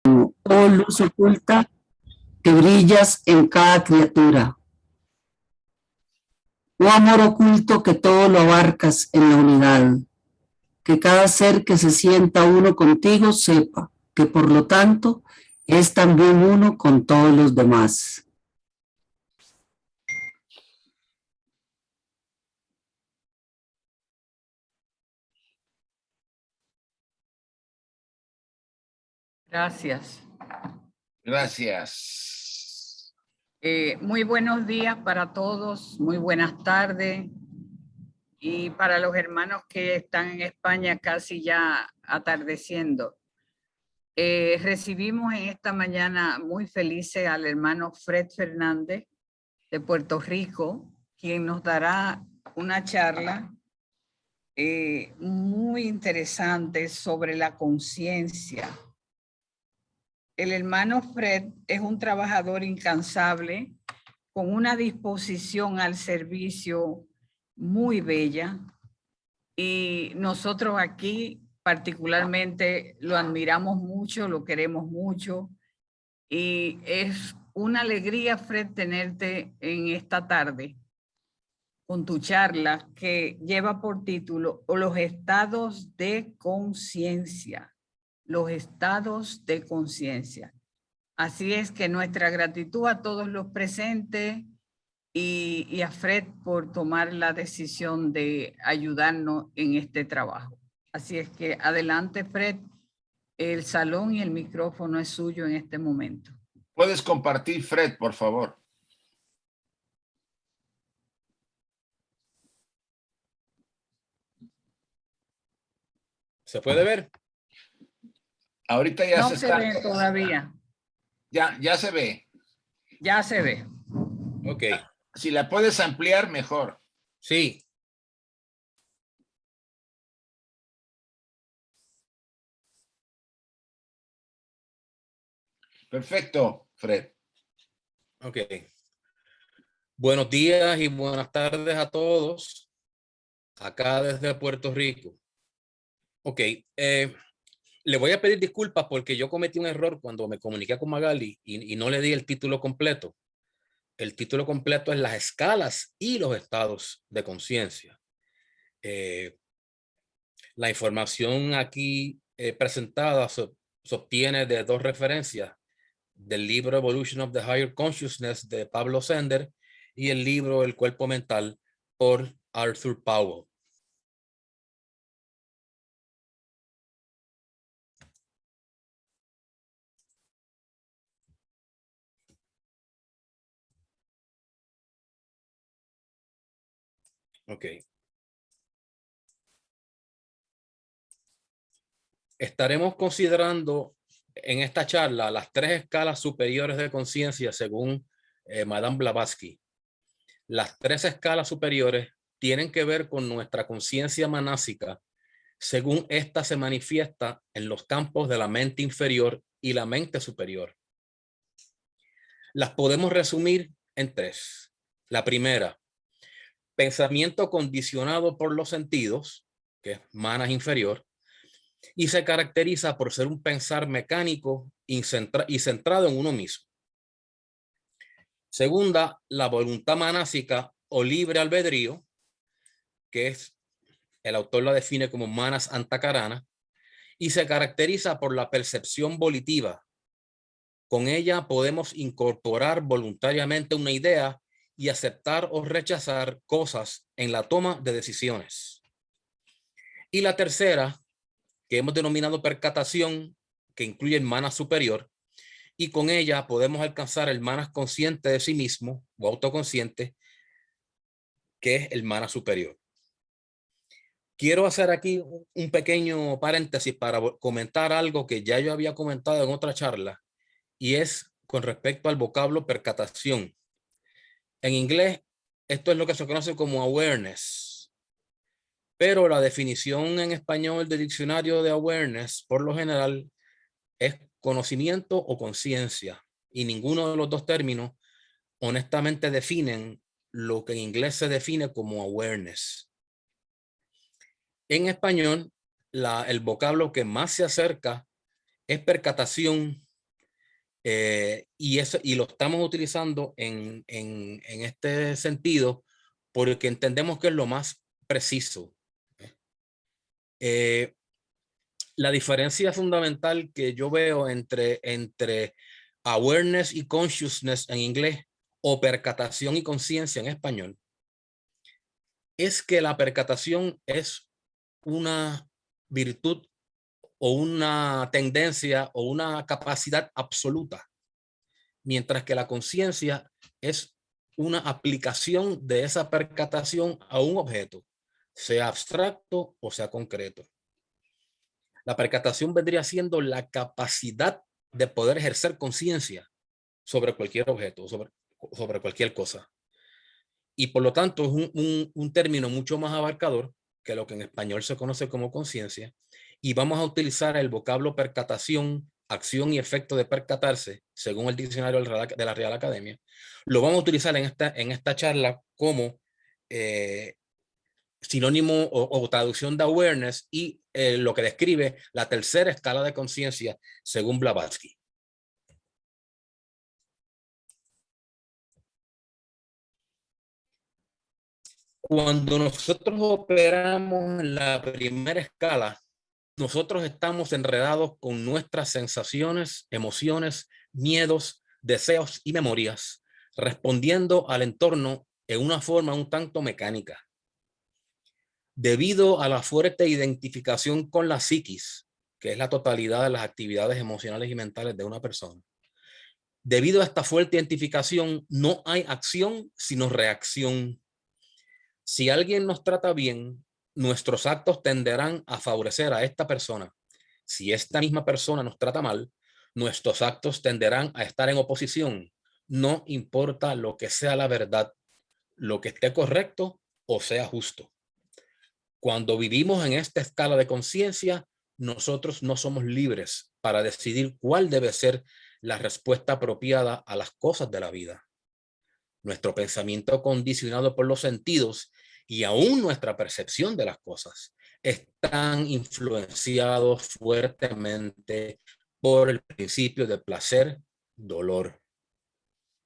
Oh luz oculta que brillas en cada criatura. Oh amor oculto que todo lo abarcas en la unidad. Que cada ser que se sienta uno contigo sepa que por lo tanto es también uno con todos los demás. Gracias. Gracias. Muy buenos días para todos, muy buenas tardes. Y para los hermanos que están en España casi ya atardeciendo. Recibimos en esta mañana muy felices al hermano Fred Fernández de Puerto Rico, quien nos dará una charla muy interesante sobre la conciencia. El hermano Fred es un trabajador incansable con una disposición al servicio muy bella y nosotros aquí particularmente lo admiramos mucho, lo queremos mucho y es una alegría, Fred, tenerte en esta tarde con tu charla que lleva por título Los estados de conciencia. Los estados de conciencia. Así es que nuestra gratitud a todos los presentes y a Fred por tomar la decisión de ayudarnos en este trabajo. Así es que adelante, Fred. El salón y el micrófono es suyo en este momento. Puedes compartir, Fred, por favor. ¿Se puede ver? Ahorita ya no se ve todavía. Ya se ve. Ya se ve. Ok. Si la puedes ampliar, mejor. Sí. Perfecto, Fred. Ok. Buenos días y buenas tardes a todos. Acá desde Puerto Rico. Ok. Le voy a pedir disculpas porque yo cometí un error cuando me comuniqué con Magali y no le di el título completo. El título completo es Las escalas y los estados de conciencia. La información aquí presentada se obtiene de dos referencias, del libro Evolution of the Higher Consciousness de Pablo Sender y el libro El cuerpo mental por Arthur Powell. Ok. Estaremos considerando en esta charla las tres escalas superiores de conciencia según Madame Blavatsky. Las tres escalas superiores tienen que ver con nuestra conciencia manásica según ésta se manifiesta en los campos de la mente inferior y la mente superior. Las podemos resumir en tres. La primera, pensamiento condicionado por los sentidos, que es manas inferior, y se caracteriza por ser un pensar mecánico y centrado en uno mismo. Segunda, la voluntad manásica o libre albedrío, que es, el autor la define como manas antakarana, y se caracteriza por la percepción volitiva. Con ella podemos incorporar voluntariamente una idea y aceptar o rechazar cosas en la toma de decisiones. Y la tercera, que hemos denominado percatación, que incluye el manas superior, y con ella podemos alcanzar el manas consciente de sí mismo o autoconsciente, que es el manas superior. Quiero hacer aquí un pequeño paréntesis para comentar algo que ya yo había comentado en otra charla, y es con respecto al vocablo percatación. En inglés, esto es lo que se conoce como awareness, pero la definición en español del diccionario de awareness, por lo general, es conocimiento o conciencia, y ninguno de los dos términos honestamente definen lo que en inglés se define como awareness. En español, el vocablo que más se acerca es percatación, y lo estamos utilizando en este sentido porque entendemos que es lo más preciso. La diferencia fundamental que yo veo entre awareness y consciousness en inglés o percatación y conciencia en español es que la percatación es una virtud o una tendencia o una capacidad absoluta, mientras que la conciencia es una aplicación de esa percatación a un objeto, sea abstracto o sea concreto. La percatación vendría siendo la capacidad de poder ejercer conciencia sobre cualquier objeto, sobre cualquier cosa. Y por lo tanto es un término mucho más abarcador que lo que en español se conoce como conciencia. Y vamos a utilizar el vocablo percatación, acción y efecto de percatarse, según el diccionario de la Real Academia. Lo vamos a utilizar en esta charla como sinónimo o traducción de awareness y lo que describe la tercera escala de conciencia según Blavatsky. Cuando nosotros operamos en la primera escala, nosotros estamos enredados con nuestras sensaciones, emociones, miedos, deseos y memorias, respondiendo al entorno en una forma un tanto mecánica. Debido a la fuerte identificación con la psiquis, que es la totalidad de las actividades emocionales y mentales de una persona, debido a esta fuerte identificación, no hay acción sino reacción. Si alguien nos trata bien, nuestros actos tenderán a favorecer a esta persona. Si esta misma persona nos trata mal, nuestros actos tenderán a estar en oposición. No importa lo que sea la verdad, lo que esté correcto o sea justo. Cuando vivimos en esta escala de conciencia, nosotros no somos libres para decidir cuál debe ser la respuesta apropiada a las cosas de la vida. Nuestro pensamiento condicionado por los sentidos y aún nuestra percepción de las cosas están influenciados fuertemente por el principio de placer-dolor.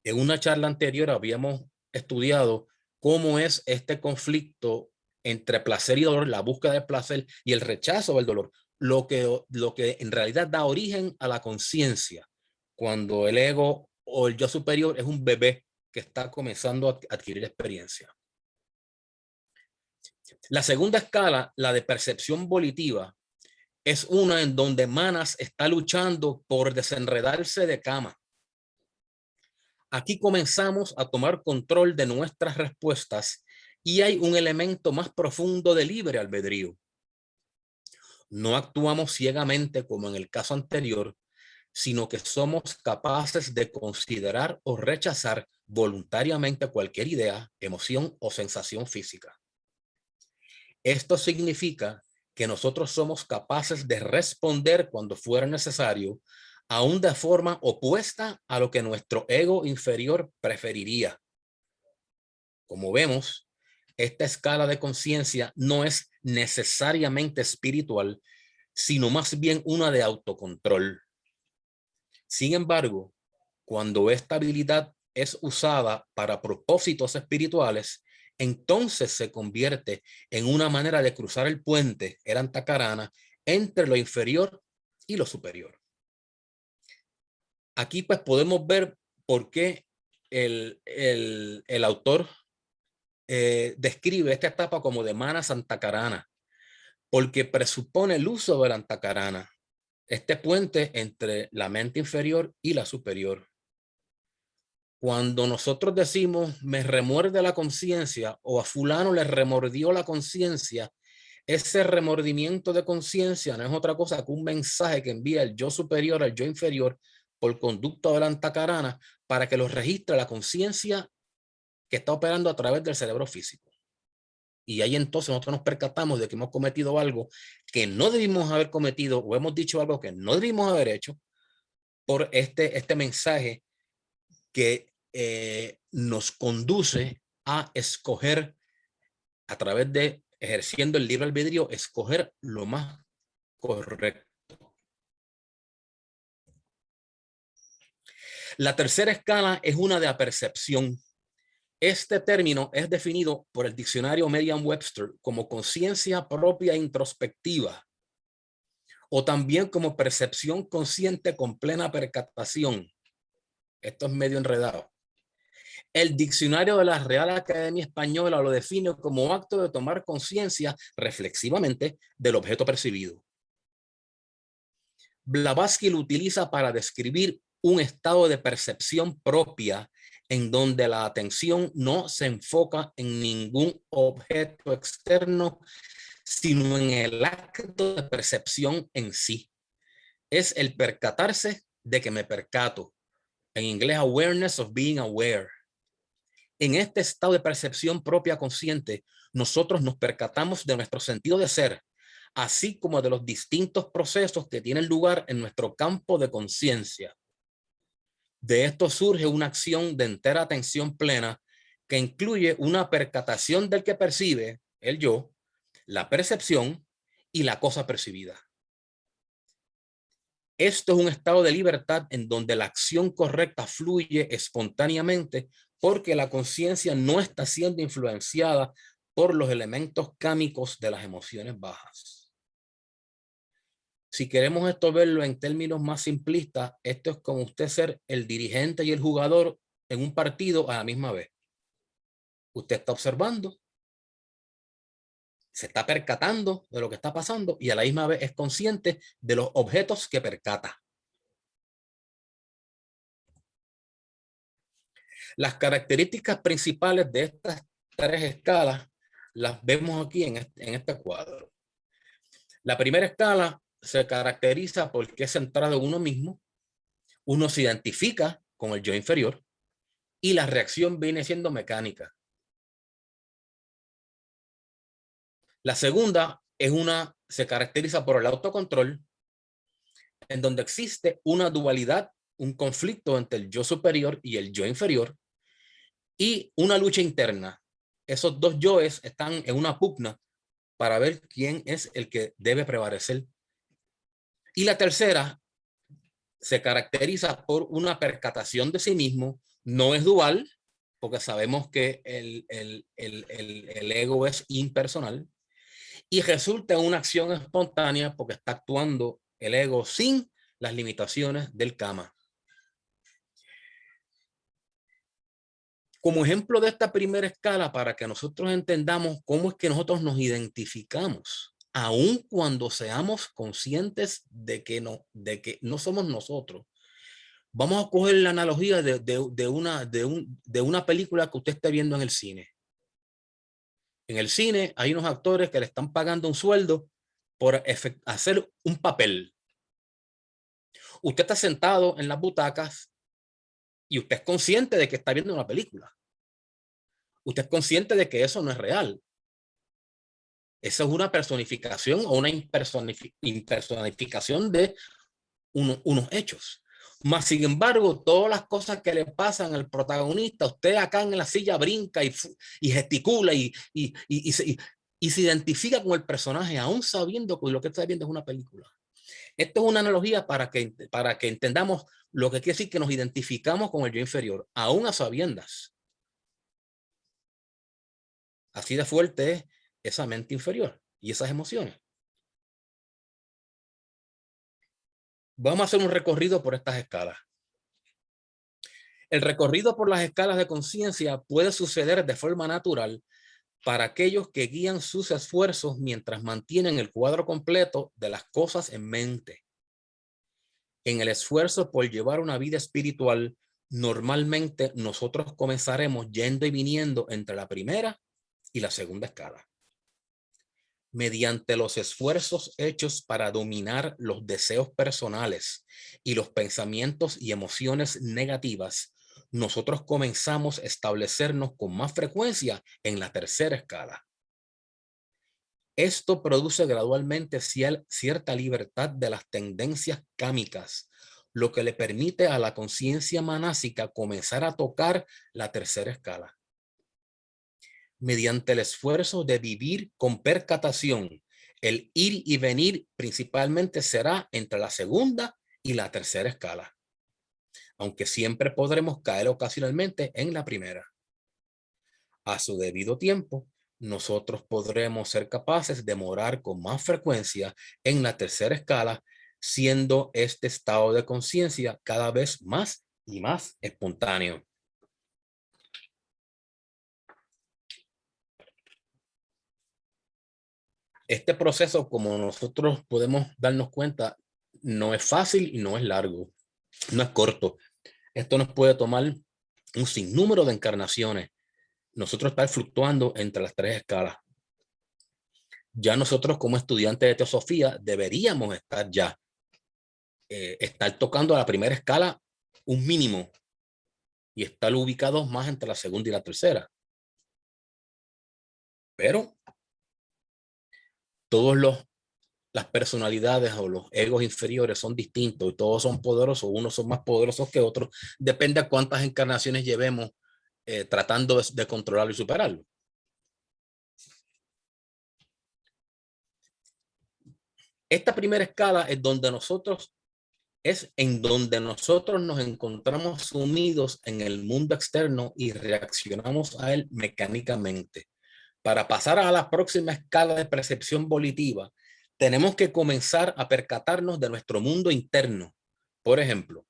En una charla anterior habíamos estudiado cómo es este conflicto entre placer y dolor, la búsqueda de placer y el rechazo del dolor, lo que en realidad da origen a la conciencia, cuando el ego o el yo superior es un bebé que está comenzando a adquirir experiencia. La segunda escala, la de percepción volitiva, es una en donde Manas está luchando por desenredarse de Kama. Aquí comenzamos a tomar control de nuestras respuestas y hay un elemento más profundo de libre albedrío. No actuamos ciegamente como en el caso anterior, sino que somos capaces de considerar o rechazar voluntariamente cualquier idea, emoción o sensación física. Esto significa que nosotros somos capaces de responder cuando fuera necesario, aún de forma opuesta a lo que nuestro ego inferior preferiría. Como vemos, esta escala de conciencia no es necesariamente espiritual, sino más bien una de autocontrol. Sin embargo, cuando esta habilidad es usada para propósitos espirituales, entonces se convierte en una manera de cruzar el puente, el Antakarana, entre lo inferior y lo superior. Aquí pues podemos ver por qué el autor describe esta etapa como de Manas Antakarana, porque presupone el uso del Antakarana, este puente entre la mente inferior y la superior. Cuando nosotros decimos me remuerde la conciencia o a fulano le remordió la conciencia, ese remordimiento de conciencia no es otra cosa que un mensaje que envía el yo superior al yo inferior por conducta de la Antakarana para que lo registre la conciencia que está operando a través del cerebro físico. Y ahí entonces nosotros nos percatamos de que hemos cometido algo que no debimos haber cometido o hemos dicho algo que no debimos haber hecho por este mensaje que nos conduce a escoger a través de ejerciendo el libre albedrío, escoger lo más correcto. La tercera escala es una de apercepción. Este término es definido por el diccionario Merriam-Webster como conciencia propia introspectiva o también como percepción consciente con plena percatación. Esto es medio enredado. El diccionario de la Real Academia Española lo define como acto de tomar conciencia reflexivamente del objeto percibido. Blavatsky lo utiliza para describir un estado de percepción propia en donde la atención no se enfoca en ningún objeto externo, sino en el acto de percepción en sí. Es el percatarse de que me percato. En inglés, awareness of being aware. En este estado de percepción propia consciente, nosotros nos percatamos de nuestro sentido de ser, así como de los distintos procesos que tienen lugar en nuestro campo de conciencia. De esto surge una acción de entera atención plena que incluye una percatación del que percibe, el yo, la percepción y la cosa percibida. Esto es un estado de libertad en donde la acción correcta fluye espontáneamente porque la conciencia no está siendo influenciada por los elementos cámicos de las emociones bajas. Si queremos esto verlo en términos más simplistas, esto es como usted ser el dirigente y el jugador en un partido a la misma vez. Usted está observando, se está percatando de lo que está pasando y a la misma vez es consciente de los objetos que percata. Las características principales de estas tres escalas las vemos aquí en este cuadro. La primera escala se caracteriza porque es centrado en uno mismo, uno se identifica con el yo inferior y la reacción viene siendo mecánica. La segunda se caracteriza por el autocontrol, en donde existe una dualidad, un conflicto entre el yo superior y el yo inferior y una lucha interna. Esos dos yoes están en una pugna para ver quién es el que debe prevalecer. Y la tercera se caracteriza por una percatación de sí mismo, no es dual, porque sabemos que el ego es impersonal, y resulta en una acción espontánea porque está actuando el ego sin las limitaciones del kama. Como ejemplo de esta primera escala, para que nosotros entendamos cómo es que nosotros nos identificamos, aun cuando seamos conscientes de que no somos nosotros. Vamos a coger la analogía de una película que usted esté viendo en el cine. En el cine hay unos actores que le están pagando un sueldo por hacer un papel. Usted está sentado en las butacas y usted es consciente de que está viendo una película. Usted es consciente de que eso no es real. Esa es una personificación o una impersonificación de unos hechos. Mas, sin embargo, todas las cosas que le pasan al protagonista, usted acá en la silla brinca y gesticula y se identifica con el personaje, aún sabiendo que lo que está viendo es una película. Esto es una analogía para que entendamos lo que quiere decir que nos identificamos con el yo inferior, aún a sabiendas. Así de fuerte es esa mente inferior y esas emociones. Vamos a hacer un recorrido por estas escalas. El recorrido por las escalas de conciencia puede suceder de forma natural para aquellos que guían sus esfuerzos mientras mantienen el cuadro completo de las cosas en mente. En el esfuerzo por llevar una vida espiritual, normalmente nosotros comenzaremos yendo y viniendo entre la primera y la segunda escala. Mediante los esfuerzos hechos para dominar los deseos personales y los pensamientos y emociones negativas, nosotros comenzamos a establecernos con más frecuencia en la tercera escala. Esto produce gradualmente cierta libertad de las tendencias kámicas, lo que le permite a la conciencia manásica comenzar a tocar la tercera escala. Mediante el esfuerzo de vivir con percatación, el ir y venir principalmente será entre la segunda y la tercera escala. aunque siempre podremos caer ocasionalmente en la primera. A su debido tiempo, nosotros podremos ser capaces de morar con más frecuencia en la tercera escala, siendo este estado de conciencia cada vez más y más espontáneo. Este proceso, como nosotros podemos darnos cuenta, no es fácil y no es largo, no es corto. Esto nos puede tomar un sinnúmero de encarnaciones. Nosotros estar fluctuando entre las tres escalas. Ya nosotros como estudiantes de teosofía deberíamos estar ya, estar tocando a la primera escala un mínimo y estar ubicados más entre la segunda y la tercera. Pero las personalidades o los egos inferiores son distintos y todos son poderosos, unos son más poderosos que otros, depende de cuántas encarnaciones llevemos tratando de controlarlo y superarlo. Esta primera escala es en donde nosotros nos encontramos sumidos en el mundo externo y reaccionamos a él mecánicamente. Para pasar a la próxima escala de percepción volitiva, tenemos que comenzar a percatarnos de nuestro mundo interno. Por ejemplo,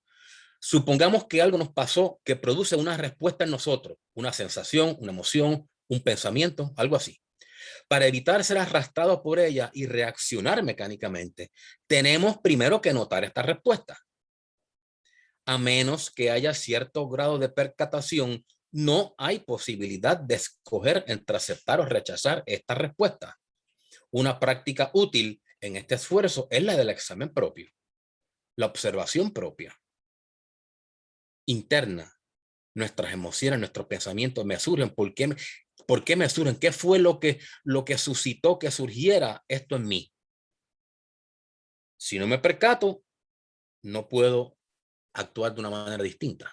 supongamos que algo nos pasó que produce una respuesta en nosotros, una sensación, una emoción, un pensamiento, algo así. Para evitar ser arrastrados por ella y reaccionar mecánicamente, tenemos primero que notar esta respuesta. A menos que haya cierto grado de percatación, no hay posibilidad de escoger entre aceptar o rechazar esta respuesta. Una práctica útil en este esfuerzo es la del examen propio, la observación propia, interna. Nuestras emociones, nuestros pensamientos me surgen. ¿Por qué me surgen? ¿Qué fue lo que suscitó que surgiera esto en mí? Si no me percato, no puedo actuar de una manera distinta.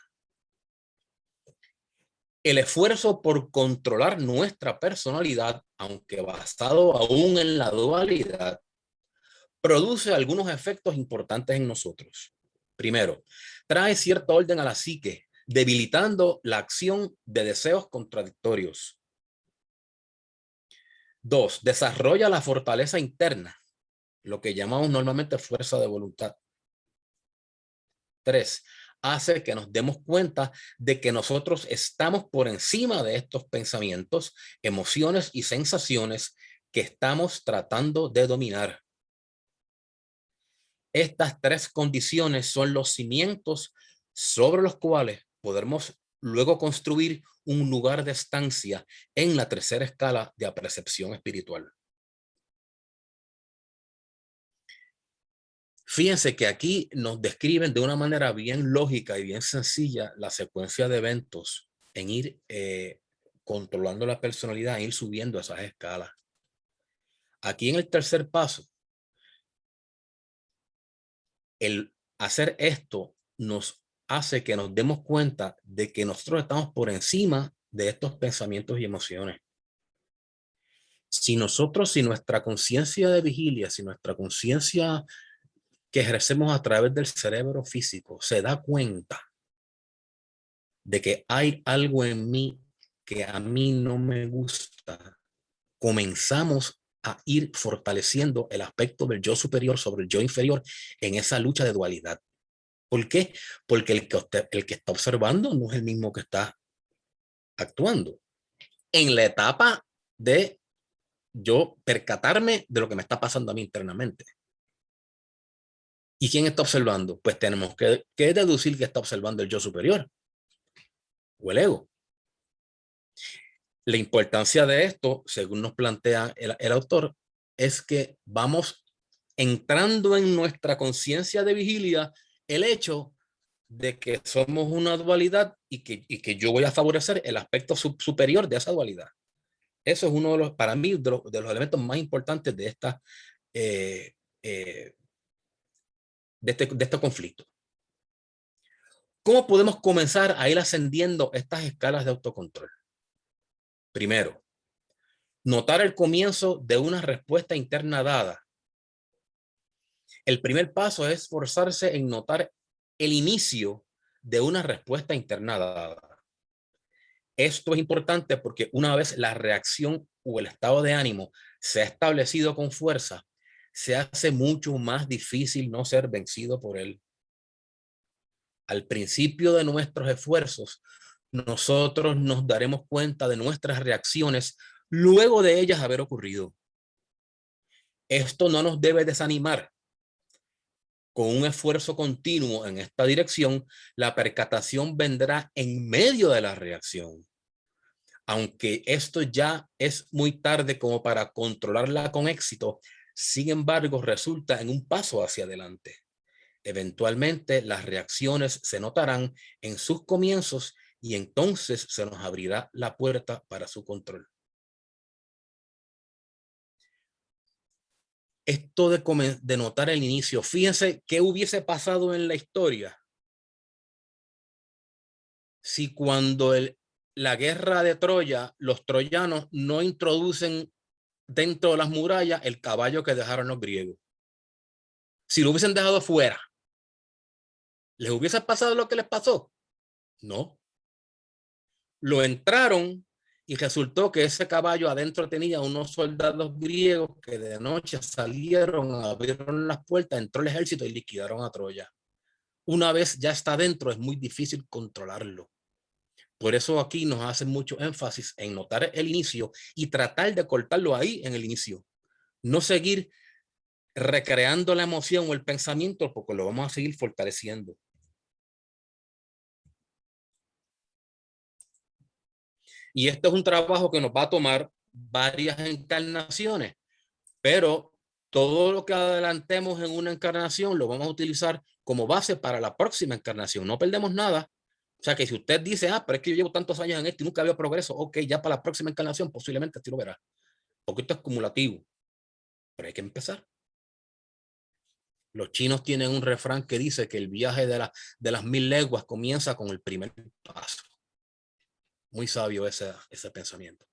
El esfuerzo por controlar nuestra personalidad, aunque basado aún en la dualidad, produce algunos efectos importantes en nosotros. Primero, trae cierto orden a la psique, debilitando la acción de deseos contradictorios. 2, desarrolla la fortaleza interna, lo que llamamos normalmente fuerza de voluntad. 3, hace que nos demos cuenta de que nosotros estamos por encima de estos pensamientos, emociones y sensaciones que estamos tratando de dominar. Estas tres condiciones son los cimientos sobre los cuales podemos luego construir un lugar de estancia en la tercera escala de percepción espiritual. Fíjense que aquí nos describen de una manera bien lógica y bien sencilla la secuencia de eventos en ir controlando la personalidad, en ir subiendo esas escalas. Aquí en el tercer paso, el hacer esto nos hace que nos demos cuenta de que nosotros estamos por encima de estos pensamientos y emociones. Si nuestra conciencia de vigilia, si nuestra conciencia que ejercemos a través del cerebro físico se da cuenta de que hay algo en mí que a mí no me gusta, comenzamos a ir fortaleciendo el aspecto del yo superior sobre el yo inferior en esa lucha de dualidad. ¿Por qué? Porque el que está observando no es el mismo que está actuando. En la etapa de yo percatarme de lo que me está pasando a mí internamente. ¿Y quién está observando? Pues tenemos que deducir que está observando el yo superior o el ego. La importancia de esto, según nos plantea el autor, es que vamos entrando en nuestra conciencia de vigilia el hecho de que somos una dualidad y que yo voy a favorecer el aspecto superior de esa dualidad. Eso es uno de los, para mí, de los elementos más importantes de este conflicto. ¿Cómo podemos comenzar a ir ascendiendo estas escalas de autocontrol? Primero, notar el comienzo de una respuesta interna dada. El primer paso es esforzarse en notar el inicio de una respuesta interna dada. Esto es importante porque una vez la reacción o el estado de ánimo se ha establecido con fuerza, se hace mucho más difícil no ser vencido por él. Al principio de nuestros esfuerzos, nosotros nos daremos cuenta de nuestras reacciones luego de ellas haber ocurrido. Esto no nos debe desanimar. Con un esfuerzo continuo en esta dirección, la percatación vendrá en medio de la reacción. Aunque esto ya es muy tarde como para controlarla con éxito, sin embargo, resulta en un paso hacia adelante. Eventualmente, las reacciones se notarán en sus comienzos y entonces se nos abrirá la puerta para su control. Esto de notar el inicio, fíjense qué hubiese pasado en la historia si cuando la guerra de Troya, los troyanos no introducen dentro de las murallas el caballo que dejaron los griegos. Si lo hubiesen dejado fuera, ¿les hubiese pasado lo que les pasó? No. Lo entraron y resultó que ese caballo adentro tenía unos soldados griegos que de noche salieron, abrieron las puertas, entró el ejército y liquidaron a Troya. Una vez ya está dentro, es muy difícil controlarlo. Por eso aquí nos hacen mucho énfasis en notar el inicio y tratar de cortarlo ahí en el inicio. No seguir recreando la emoción o el pensamiento porque lo vamos a seguir fortaleciendo. Y este es un trabajo que nos va a tomar varias encarnaciones, pero todo lo que adelantemos en una encarnación lo vamos a utilizar como base para la próxima encarnación. No perdemos nada. O sea que si usted dice, pero es que yo llevo tantos años en esto y nunca había progreso, ok, ya para la próxima encarnación posiblemente así lo verá. Porque esto es cumulativo, pero hay que empezar. Los chinos tienen un refrán que dice que el viaje de las 1000 leguas comienza con el primer paso. Muy sabio ese pensamiento.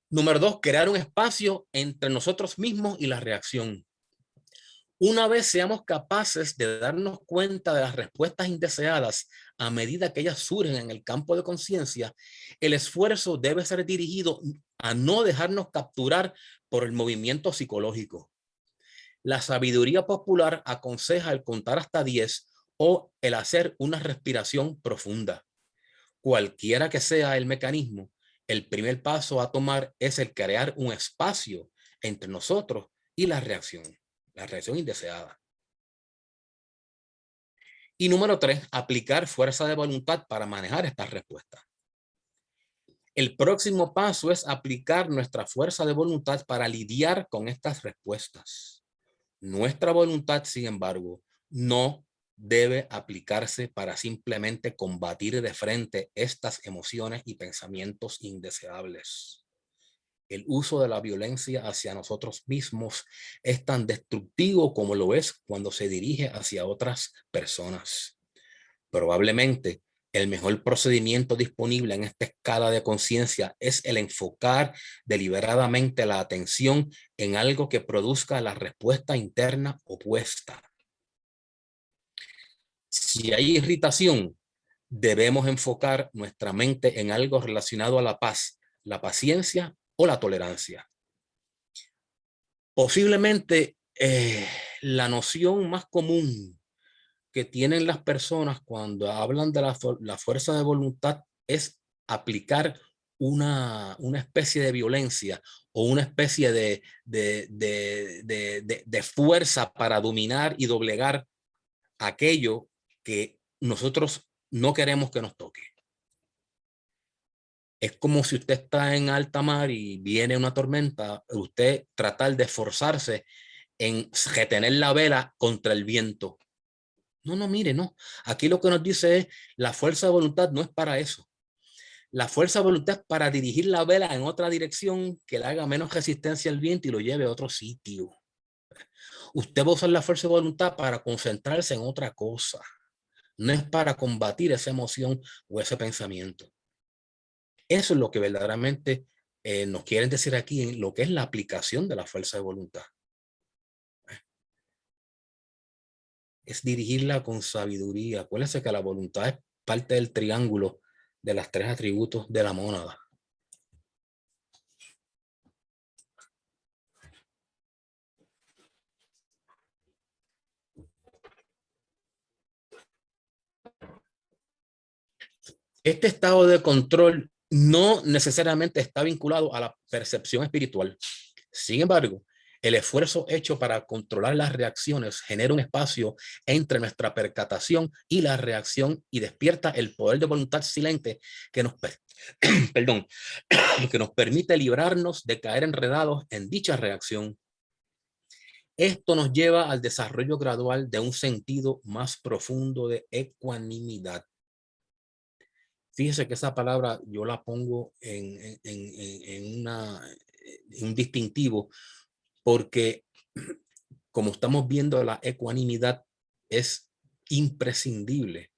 Número 2, crear un espacio entre nosotros mismos y la reacción. Una vez seamos capaces de darnos cuenta de las respuestas indeseadas a medida que ellas surgen en el campo de conciencia, el esfuerzo debe ser dirigido a no dejarnos capturar por el movimiento psicológico. La sabiduría popular aconseja el contar hasta 10 o el hacer una respiración profunda. Cualquiera que sea el mecanismo, el primer paso a tomar es el crear un espacio entre nosotros y la reacción indeseada. Y número 3, aplicar fuerza de voluntad para manejar estas respuestas. El próximo paso es aplicar nuestra fuerza de voluntad para lidiar con estas respuestas. Nuestra voluntad, sin embargo, no debe aplicarse para simplemente combatir de frente estas emociones y pensamientos indeseables. El uso de la violencia hacia nosotros mismos es tan destructivo como lo es cuando se dirige hacia otras personas. Probablemente el mejor procedimiento disponible en esta escala de conciencia es el enfocar deliberadamente la atención en algo que produzca la respuesta interna opuesta. Si hay irritación, debemos enfocar nuestra mente en algo relacionado a la paz, la paciencia o la tolerancia. Posiblemente la noción más común que tienen las personas cuando hablan de la fuerza de voluntad es aplicar una especie de violencia o una especie de fuerza para dominar y doblegar aquello que nosotros no queremos que nos toque. Es como si usted está en alta mar y viene una tormenta, usted tratar de esforzarse en retener la vela contra el viento. No, mire, no. Aquí lo que nos dice es la fuerza de voluntad no es para eso. La fuerza de voluntad es para dirigir la vela en otra dirección que le haga menos resistencia al viento y lo lleve a otro sitio. Usted va a usar la fuerza de voluntad para concentrarse en otra cosa. No es para combatir esa emoción o ese pensamiento. Eso es lo que verdaderamente nos quieren decir aquí en lo que es la aplicación de la fuerza de voluntad. es dirigirla con sabiduría. Acuérdense que la voluntad es parte del triángulo de las 3 atributos de la mónada. Este estado de control no necesariamente está vinculado a la percepción espiritual. Sin embargo, el esfuerzo hecho para controlar las reacciones genera un espacio entre nuestra percatación y la reacción y despierta el poder de voluntad silente que nos, perdón, que nos permite librarnos de caer enredados en dicha reacción. Esto nos lleva al desarrollo gradual de un sentido más profundo de ecuanimidad. Fíjese que esa palabra yo la pongo en un distintivo porque, como estamos viendo, la ecuanimidad es imprescindible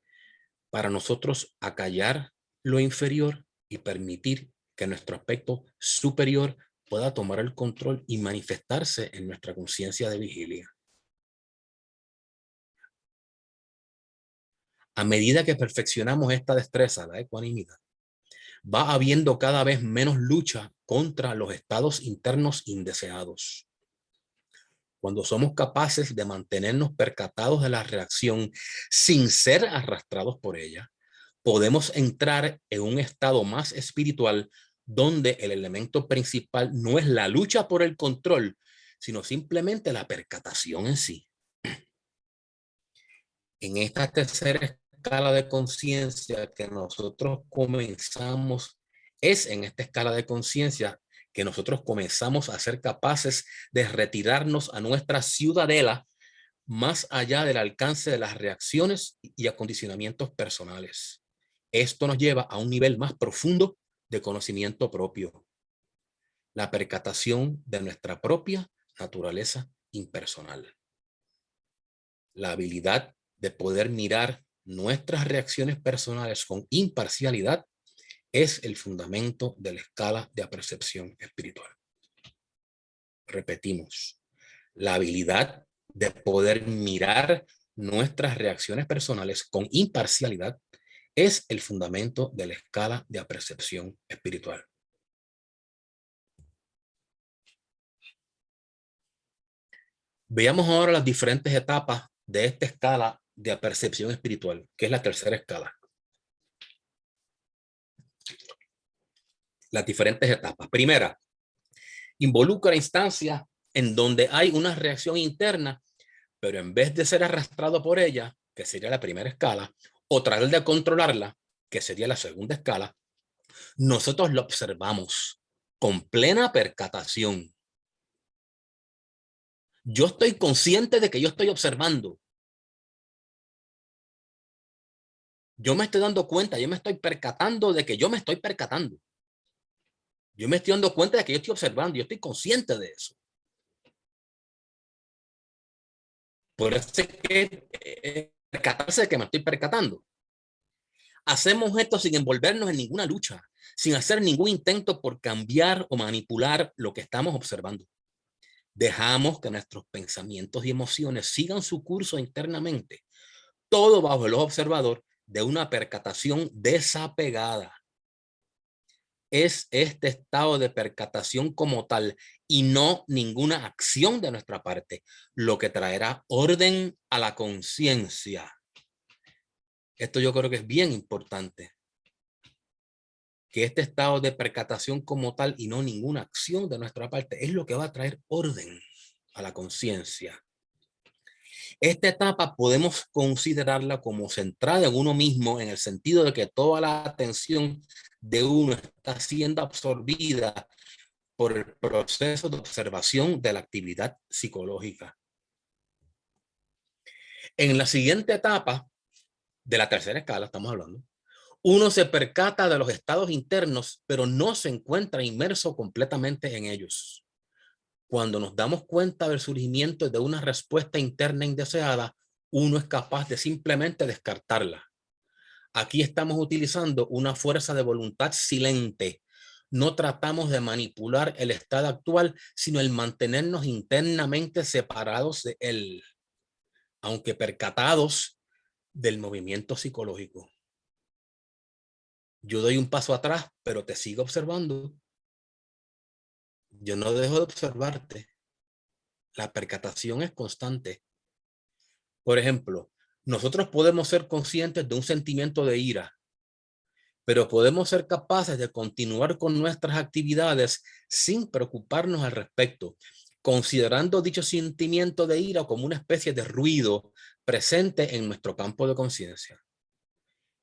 para nosotros acallar lo inferior y permitir que nuestro aspecto superior pueda tomar el control y manifestarse en nuestra conciencia de vigilia. A medida que perfeccionamos esta destreza, la ecuanimidad, va habiendo cada vez menos lucha contra los estados internos indeseados. Cuando somos capaces de mantenernos percatados de la reacción sin ser arrastrados por ella, podemos entrar en un estado más espiritual donde el elemento principal no es la lucha por el control, sino simplemente la percatación en sí. En esta tercera escala de conciencia que nosotros comenzamos, es en esta escala de conciencia que nosotros comenzamos a ser capaces de retirarnos a nuestra ciudadela más allá del alcance de las reacciones y acondicionamientos personales. Esto nos lleva a un nivel más profundo de conocimiento propio, la percatación de nuestra propia naturaleza impersonal, la habilidad de poder mirar nuestras reacciones personales con imparcialidad es el fundamento de la escala de apercepción espiritual. Repetimos, la habilidad de poder mirar nuestras reacciones personales con imparcialidad es el fundamento de la escala de apercepción espiritual. Veamos ahora las diferentes etapas de esta escala de apercepción espiritual, que es la tercera escala. Las diferentes etapas. Primera, involucra instancias en donde hay una reacción interna, pero en vez de ser arrastrado por ella, que sería la primera escala, o tratar de controlarla, que sería la segunda escala, nosotros lo observamos con plena percatación. Yo estoy consciente de que yo estoy observando. Yo me estoy dando cuenta, yo me estoy percatando de que yo me estoy percatando. Yo me estoy dando cuenta de que yo estoy observando, yo estoy consciente de eso. Por eso es que percatarse de que me estoy percatando. Hacemos esto sin envolvernos en ninguna lucha, sin hacer ningún intento por cambiar o manipular lo que estamos observando. Dejamos que nuestros pensamientos y emociones sigan su curso internamente, todo bajo el ojo observador de una percatación desapegada. Es este estado de percatación como tal y no ninguna acción de nuestra parte lo que traerá orden a la conciencia. Esto yo creo que es bien importante, que este estado de percatación como tal y no ninguna acción de nuestra parte es lo que va a traer orden a la conciencia. Esta etapa podemos considerarla como centrada en uno mismo, en el sentido de que toda la atención de uno está siendo absorbida por el proceso de observación de la actividad psicológica. En la siguiente etapa de la tercera escala, estamos hablando, uno se percata de los estados internos, pero no se encuentra inmerso completamente en ellos. Cuando nos damos cuenta del surgimiento de una respuesta interna indeseada, uno es capaz de simplemente descartarla. Aquí estamos utilizando una fuerza de voluntad silente. No tratamos de manipular el estado actual, sino el mantenernos internamente separados de él. aunque percatados del movimiento psicológico. Yo doy un paso atrás, pero te sigo observando. Yo no dejo de observarte. La percatación es constante. Por ejemplo, nosotros podemos ser conscientes de un sentimiento de ira, pero podemos ser capaces de continuar con nuestras actividades sin preocuparnos al respecto, considerando dicho sentimiento de ira como una especie de ruido presente en nuestro campo de conciencia.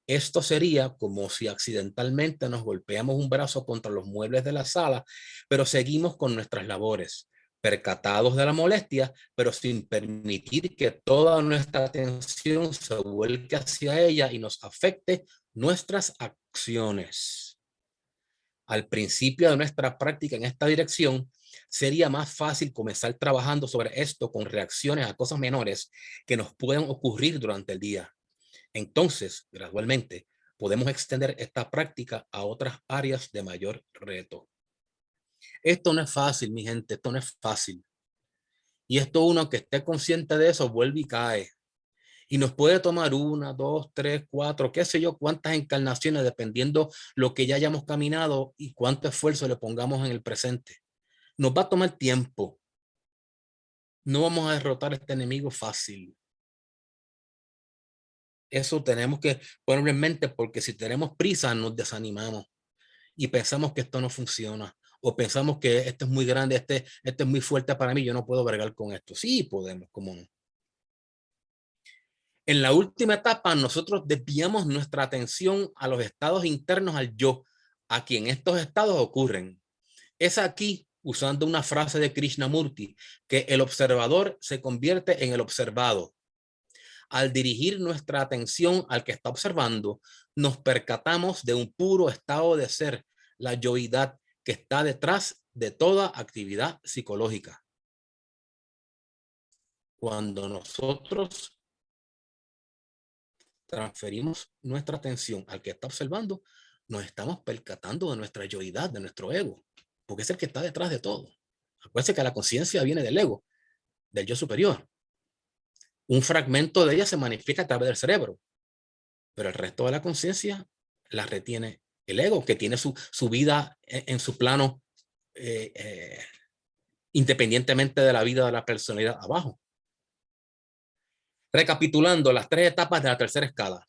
Esto sería como si accidentalmente nos golpeamos un brazo contra los muebles de la sala, pero seguimos con nuestras labores, percatados de la molestia, pero sin permitir que toda nuestra atención se vuelque hacia ella y nos afecte nuestras acciones. Al principio de nuestra práctica en esta dirección, sería más fácil comenzar trabajando sobre esto con reacciones a cosas menores que nos pueden ocurrir durante el día. Entonces, gradualmente, podemos extender esta práctica a otras áreas de mayor reto. Esto no es fácil, mi gente, esto no es fácil. Y esto uno que esté consciente de eso vuelve y cae. Y nos puede tomar 1, 2, 3, 4, qué sé yo, cuántas encarnaciones, dependiendo lo que ya hayamos caminado y cuánto esfuerzo le pongamos en el presente. Nos va a tomar tiempo. No vamos a derrotar a este enemigo fácil. Eso tenemos que ponerlo en mente, porque si tenemos prisa nos desanimamos y pensamos que esto no funciona, o pensamos que esto es muy grande, este es muy fuerte para mí, yo no puedo bregar con esto. Sí podemos, ¿cómo no? En la última etapa nosotros desviamos nuestra atención a los estados internos al yo, a quien estos estados ocurren. Es aquí, usando una frase de Krishnamurti, que el observador se convierte en el observado. Al dirigir nuestra atención al que está observando, nos percatamos de un puro estado de ser, la yoidad que está detrás de toda actividad psicológica. Cuando nosotros transferimos nuestra atención al que está observando, nos estamos percatando de nuestra yoidad, de nuestro ego, porque es el que está detrás de todo. Acuérdense que la conciencia viene del ego, del yo superior. Un fragmento de ella se manifiesta a través del cerebro, pero el resto de la conciencia la retiene el ego, que tiene su vida en su plano independientemente de la vida de la personalidad abajo. Recapitulando las 3 etapas de la tercera escala.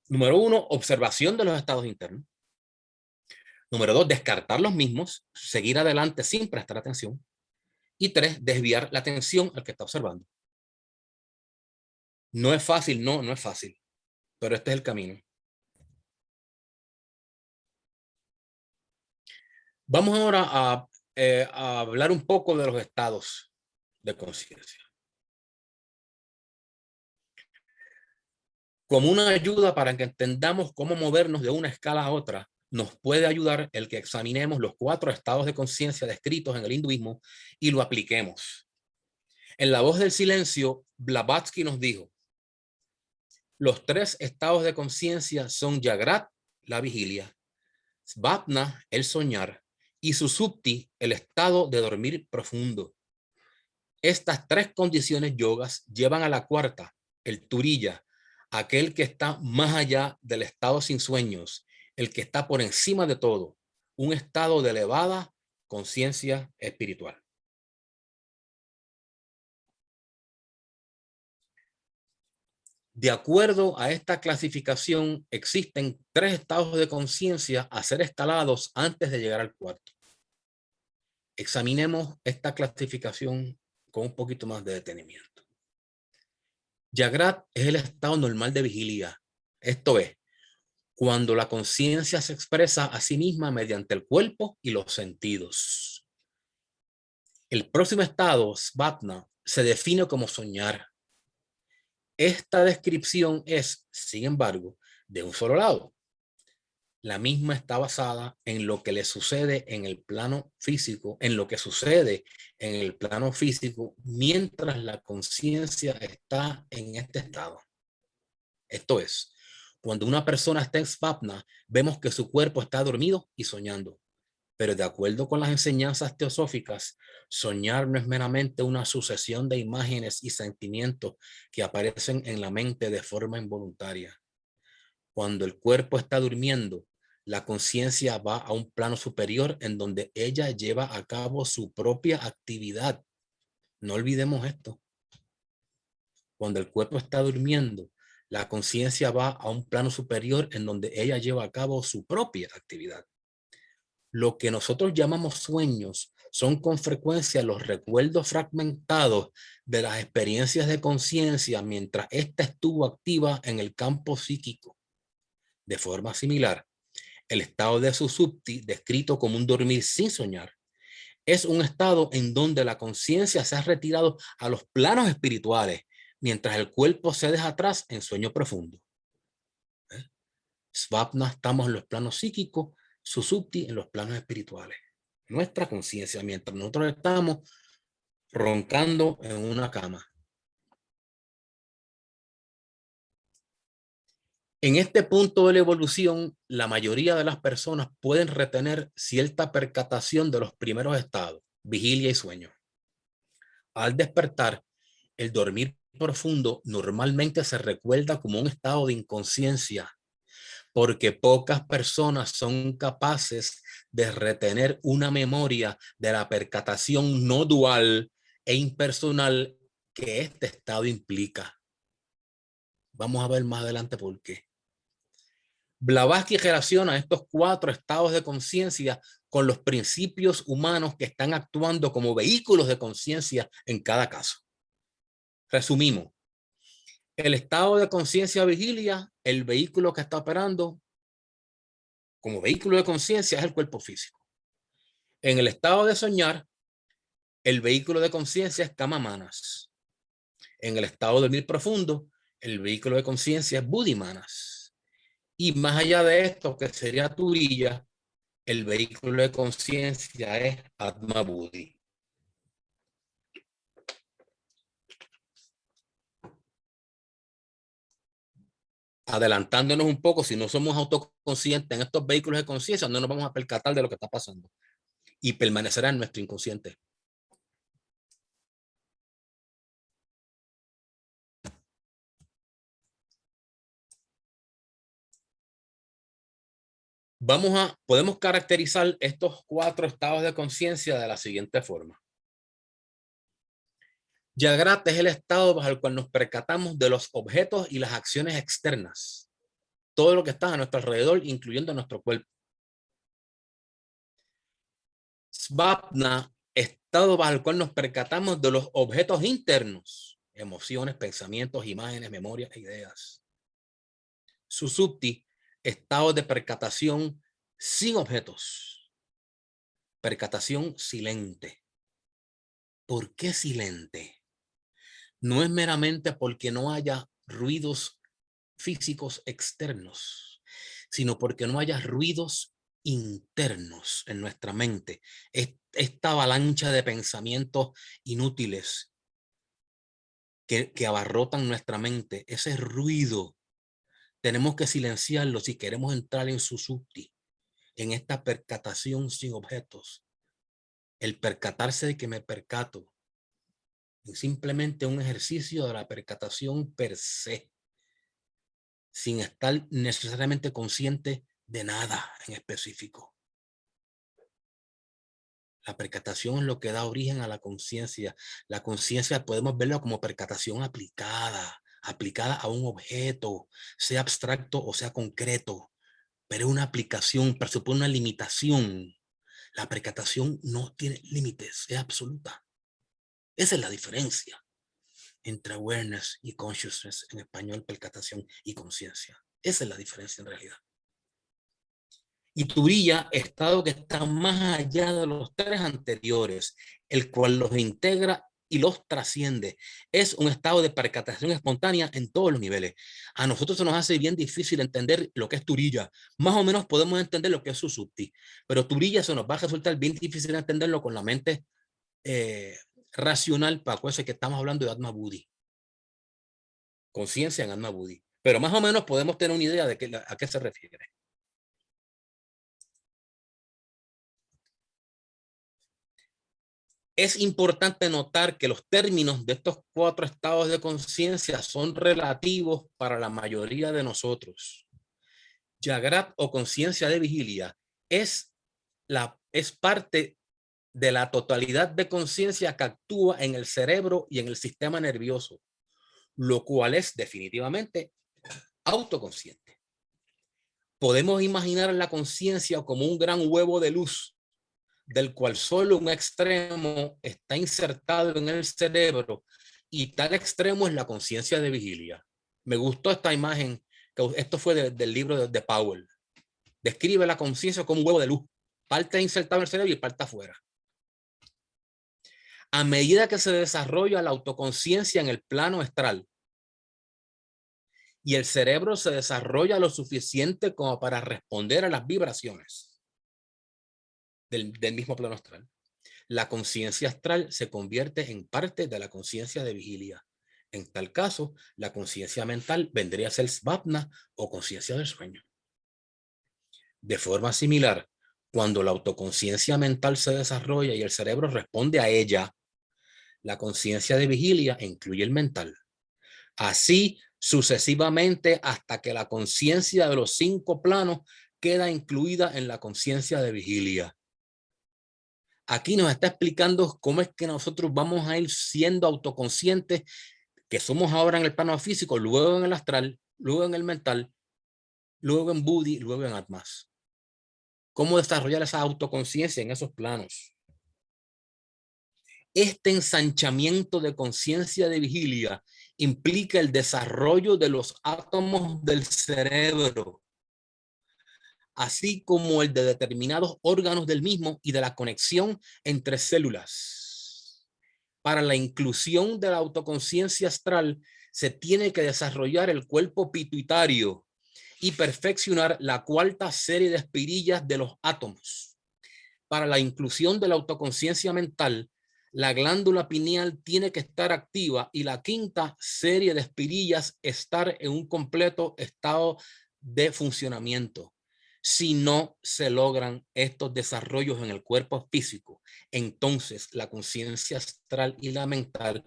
Número 1, observación de los estados internos. Número 2, descartar los mismos, seguir adelante sin prestar atención. Y 3, desviar la atención al que está observando. No es fácil, no es fácil, pero este es el camino. Vamos ahora a hablar un poco de los estados de conciencia. Como una ayuda para que entendamos cómo movernos de una escala a otra, nos puede ayudar el que examinemos los 4 estados de conciencia descritos en el hinduismo y lo apliquemos. En La Voz del Silencio, Blavatsky nos dijo: los 3 estados de conciencia son Jagrat, la vigilia, Svapna, el soñar, y Susupti, el estado de dormir profundo. Estas 3 condiciones yogas llevan a la 4ª, el Turiya, aquel que está más allá del estado sin sueños, el que está por encima de todo, un estado de elevada conciencia espiritual. De acuerdo a esta clasificación, existen 3 estados de conciencia a ser escalados antes de llegar al 4º. Examinemos esta clasificación con un poquito más de detenimiento. Jagrat es el estado normal de vigilia. Esto es, cuando la conciencia se expresa a sí misma mediante el cuerpo y los sentidos. El próximo estado, Svapna, se define como soñar. Esta descripción es, sin embargo, de un solo lado. La misma está basada en lo que le sucede en el plano físico, en lo que sucede en el plano físico mientras la conciencia está en este estado. Esto es, cuando una persona está en Svapna, vemos que su cuerpo está dormido y soñando, Pero de acuerdo con las enseñanzas teosóficas, soñar no es meramente una sucesión de imágenes y sentimientos que aparecen en la mente de forma involuntaria. Cuando el cuerpo está durmiendo, la conciencia va a un plano superior en donde ella lleva a cabo su propia actividad. No olvidemos esto. Cuando el cuerpo está durmiendo, la conciencia va a un plano superior en donde ella lleva a cabo su propia actividad. Lo que nosotros llamamos sueños son con frecuencia los recuerdos fragmentados de las experiencias de conciencia mientras ésta estuvo activa en el campo psíquico. De forma similar, el estado de susupti, descrito como un dormir sin soñar, es un estado en donde la conciencia se ha retirado a los planos espirituales mientras el cuerpo se deja atrás en sueño profundo. Svapna, estamos en los planos psíquicos, susupti en los planos espirituales. Nuestra conciencia, mientras nosotros estamos roncando en una cama. En este punto de la evolución, la mayoría de las personas pueden retener cierta percatación de los primeros estados, vigilia y sueño. Al despertar, el dormir profundo normalmente se recuerda como un estado de inconsciencia, porque pocas personas son capaces de retener una memoria de la percatación no dual e impersonal que este estado implica. Vamos a ver más adelante por qué. Blavatsky relaciona estos 4 estados de conciencia con los principios humanos que están actuando como vehículos de conciencia en cada caso. Resumimos. El estado de conciencia vigilia, el vehículo que está operando como vehículo de conciencia es el cuerpo físico. En el estado de soñar, el vehículo de conciencia es kama manas. En el estado de dormir profundo, el vehículo de conciencia es buddhi manas. Y más allá de esto, que sería turiya, el vehículo de conciencia es atma buddhi. Adelantándonos un poco, si no somos autoconscientes en estos vehículos de conciencia, no nos vamos a percatar de lo que está pasando y permanecerá en nuestro inconsciente. Podemos caracterizar estos 4 estados de conciencia de la siguiente forma. Jagrata es el estado bajo el cual nos percatamos de los objetos y las acciones externas. Todo lo que está a nuestro alrededor, incluyendo nuestro cuerpo. Svapna, estado bajo el cual nos percatamos de los objetos internos. Emociones, pensamientos, imágenes, memorias e ideas. Susupti, estado de percatación sin objetos. Percatación silente. ¿Por qué silente? No es meramente porque no haya ruidos físicos externos, sino porque no haya ruidos internos en nuestra mente. Esta avalancha de pensamientos inútiles que abarrotan nuestra mente, ese ruido, tenemos que silenciarlo si queremos entrar en susupti, en esta percatación sin objetos. El percatarse de que me percato es simplemente un ejercicio de la percatación per se, sin estar necesariamente consciente de nada en específico. La percatación es lo que da origen a la conciencia. La conciencia podemos verlo como percatación aplicada a un objeto, sea abstracto o sea concreto, pero es una aplicación, presupone una limitación. La percatación no tiene límites, es absoluta. Esa es la diferencia entre awareness y consciousness, en español percatación y conciencia. Esa es la diferencia en realidad. Y turiya, estado que está más allá de los 3 anteriores, el cual los integra y los trasciende. Es un estado de percatación espontánea en todos los niveles. A nosotros se nos hace bien difícil entender lo que es turiya. Más o menos podemos entender lo que es susupti, pero turiya se nos va a resultar bien difícil entenderlo con la mente racional, para acuérdense que estamos hablando de Atma Buddhi. Conciencia en Atma Buddhi. Pero más o menos podemos tener una idea de a qué se refiere. Es importante notar que los términos de estos 4 estados de conciencia son relativos para la mayoría de nosotros. Jagrat o conciencia de vigilia es parte de la totalidad de conciencia que actúa en el cerebro y en el sistema nervioso, lo cual es definitivamente autoconsciente. Podemos imaginar la conciencia como un gran huevo de luz, del cual solo un extremo está insertado en el cerebro, y tal extremo es la conciencia de vigilia. Me gustó esta imagen, que esto fue del libro de Powell. Describe la conciencia como un huevo de luz, parte insertado en el cerebro y parte afuera. A medida que se desarrolla la autoconciencia en el plano astral y el cerebro se desarrolla lo suficiente como para responder a las vibraciones del mismo plano astral, la conciencia astral se convierte en parte de la conciencia de vigilia. En tal caso, la conciencia mental vendría a ser svapna o conciencia del sueño. De forma similar, cuando la autoconciencia mental se desarrolla y el cerebro responde a ella, la conciencia de vigilia incluye el mental. Así sucesivamente hasta que la conciencia de los 5 planos queda incluida en la conciencia de vigilia. Aquí nos está explicando cómo es que nosotros vamos a ir siendo autoconscientes, que somos ahora en el plano físico, luego en el astral, luego en el mental, luego en Buddhi, luego en Atmas. Cómo desarrollar esa autoconciencia en esos planos. Este ensanchamiento de conciencia de vigilia implica el desarrollo de los átomos del cerebro, así como el de determinados órganos del mismo y de la conexión entre células. Para la inclusión de la autoconciencia astral se tiene que desarrollar el cuerpo pituitario y perfeccionar la 4ª serie de espirillas de los átomos. Para la inclusión de la autoconciencia mental, la glándula pineal tiene que estar activa y la 5ª serie de espirillas estar en un completo estado de funcionamiento. Si no se logran estos desarrollos en el cuerpo físico, entonces la conciencia astral y la mental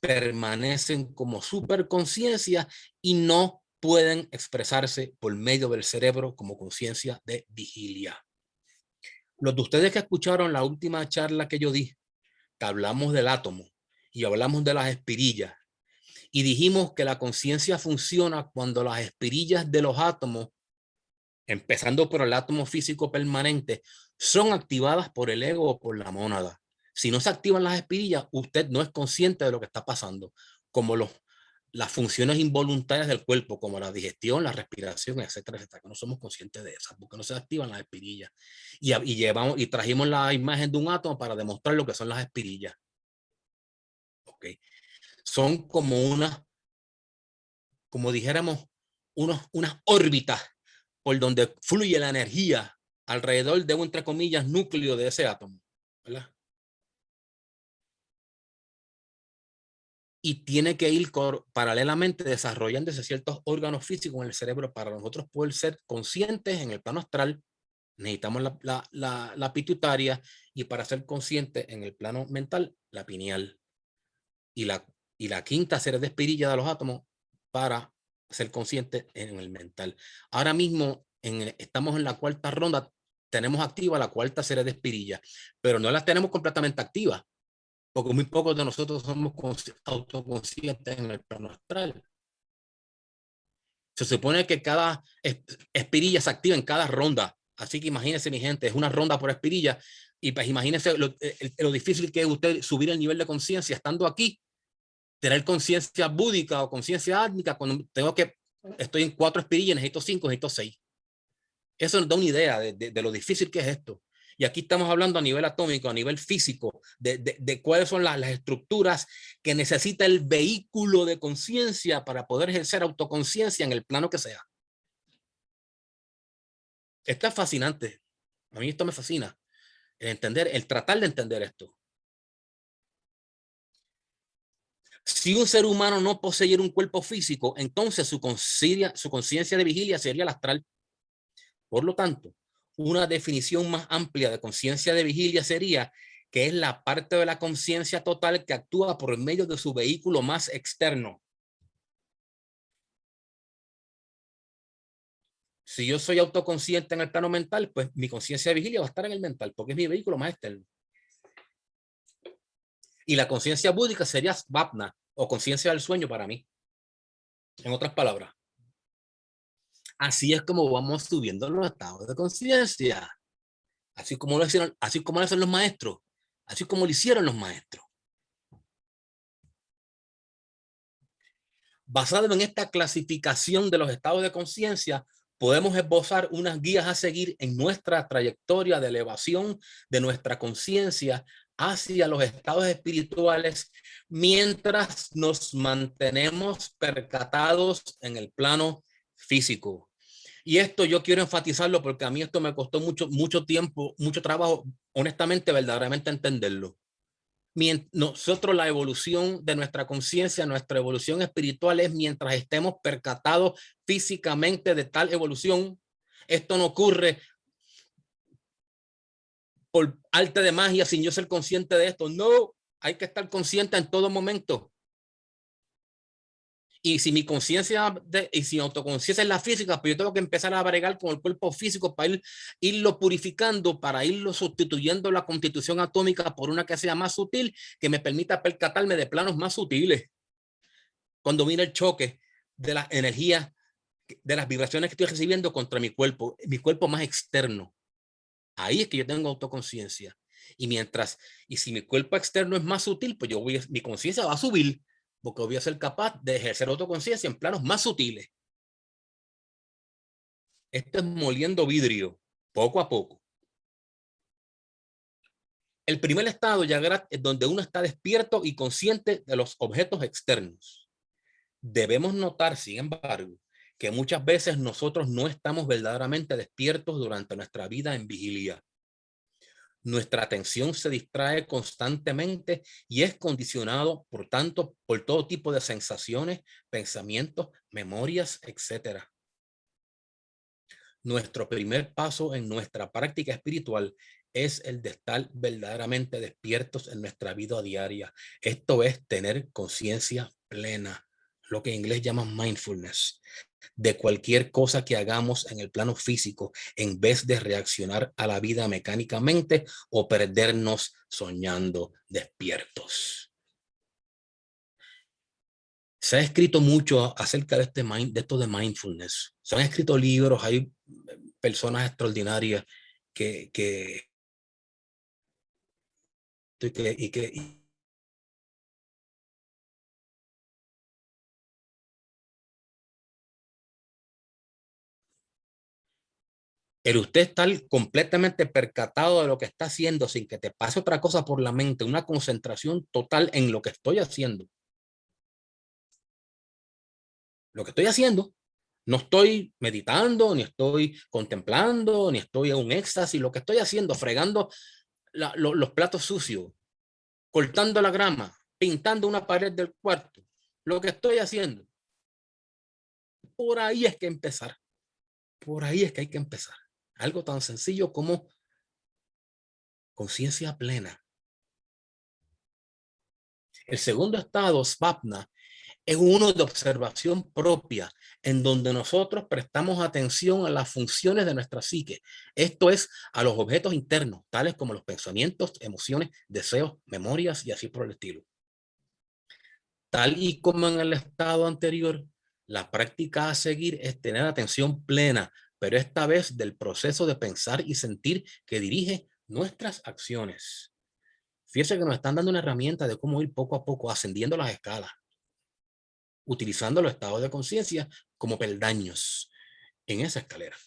permanecen como superconciencia y no pueden expresarse por medio del cerebro como conciencia de vigilia. Los de ustedes que escucharon la última charla que yo di, que hablamos del átomo y hablamos de las espirillas y dijimos que la conciencia funciona cuando las espirillas de los átomos, empezando por el átomo físico permanente, son activadas por el ego o por la mónada. Si no se activan las espirillas, usted no es consciente de lo que está pasando, como las funciones involuntarias del cuerpo, como la digestión, la respiración, etcétera, etcétera, que no somos conscientes de esas, porque no se activan las espirillas. Y trajimos la imagen de un átomo para demostrar lo que son las espirillas. Okay. Son como como dijéramos, unas órbitas por donde fluye la energía alrededor de un, entre comillas, núcleo de ese átomo, ¿verdad? Y tiene que ir paralelamente desarrollándose ciertos órganos físicos en el cerebro para nosotros poder ser conscientes en el plano astral. Necesitamos la pituitaria, y para ser consciente en el plano mental, la pineal. Y la 5ª serie de espirillas de los átomos para ser consciente en el mental. Ahora mismo estamos en la 4ª ronda, tenemos activa la 4ª serie de espirillas, pero no las tenemos completamente activas, porque muy pocos de nosotros somos autoconscientes en el plano astral. Se supone que cada espirilla se activa en cada ronda. Así que imagínense, mi gente, es una ronda por espirilla. Y pues imagínense lo difícil que es usted subir el nivel de conciencia estando aquí, tener conciencia búdica o conciencia átmica, cuando estoy en 4 espirillas, necesito 5, necesito 6. Eso nos da una idea de lo difícil que es esto. Y aquí estamos hablando a nivel atómico, a nivel físico, de cuáles son las estructuras que necesita el vehículo de conciencia para poder ejercer autoconciencia en el plano que sea. Esto es fascinante. A mí esto me fascina. El tratar de entender esto. Si un ser humano no poseyera un cuerpo físico, entonces su conciencia de vigilia sería el astral. Por lo tanto, una definición más amplia de conciencia de vigilia sería que es la parte de la conciencia total que actúa por medio de su vehículo más externo. Si yo soy autoconsciente en el plano mental, pues mi conciencia de vigilia va a estar en el mental, porque es mi vehículo más externo. Y la conciencia búdica sería svapna, o conciencia del sueño para mí. En otras palabras. Así es como vamos subiendo los estados de conciencia. Así como lo hacen los maestros. Así como lo hicieron los maestros. Basado en esta clasificación de los estados de conciencia, podemos esbozar unas guías a seguir en nuestra trayectoria de elevación de nuestra conciencia hacia los estados espirituales mientras nos mantenemos percatados en el plano físico. Y esto yo quiero enfatizarlo porque a mí esto me costó mucho tiempo, mucho trabajo, honestamente, verdaderamente entenderlo. Nosotros, la evolución de nuestra conciencia, nuestra evolución espiritual es mientras estemos percatados físicamente de tal evolución. Esto no ocurre por arte de magia sin yo ser consciente de esto. No, hay que estar consciente en todo momento. Y si mi conciencia y si mi autoconciencia es la física, pues yo tengo que empezar a bregar con el cuerpo físico para irlo purificando, para irlo sustituyendo la constitución atómica por una que sea más sutil, que me permita percatarme de planos más sutiles. Cuando viene el choque de las energías, de las vibraciones que estoy recibiendo contra mi cuerpo más externo. Ahí es que yo tengo autoconciencia. Y si mi cuerpo externo es más sutil, pues mi conciencia va a subir, porque voy a ser capaz de ejercer autoconciencia en planos más sutiles. Esto es moliendo vidrio, poco a poco. El primer estado ya es donde uno está despierto y consciente de los objetos externos. Debemos notar, sin embargo, que muchas veces nosotros no estamos verdaderamente despiertos durante nuestra vida en vigilia. Nuestra atención se distrae constantemente y es condicionado, por tanto, por todo tipo de sensaciones, pensamientos, memorias, etc. Nuestro primer paso en nuestra práctica espiritual es el de estar verdaderamente despiertos en nuestra vida diaria. Esto es tener conciencia plena, lo que en inglés llaman mindfulness, de cualquier cosa que hagamos en el plano físico, en vez de reaccionar a la vida mecánicamente o perdernos soñando despiertos. Se ha escrito mucho acerca de esto de mindfulness. Se han escrito libros, hay personas extraordinarias que el usted estar completamente percatado de lo que está haciendo sin que te pase otra cosa por la mente, una concentración total en lo que estoy haciendo. Lo que estoy haciendo, no estoy meditando, ni estoy contemplando, ni estoy en un éxtasis. Lo que estoy haciendo, fregando los platos sucios, cortando la grama, pintando una pared del cuarto. Lo que estoy haciendo. Por ahí es que empezar. Por ahí es que hay que empezar. Algo tan sencillo como conciencia plena. El segundo estado, svapna, es uno de observación propia, en donde nosotros prestamos atención a las funciones de nuestra psique. Esto es, a los objetos internos, tales como los pensamientos, emociones, deseos, memorias y así por el estilo. Tal y como en el estado anterior, la práctica a seguir es tener atención plena, pero esta vez del proceso de pensar y sentir que dirige nuestras acciones. Fíjense que nos están dando una herramienta de cómo ir poco a poco ascendiendo las escalas, utilizando los estados de conciencia como peldaños en esa escalera.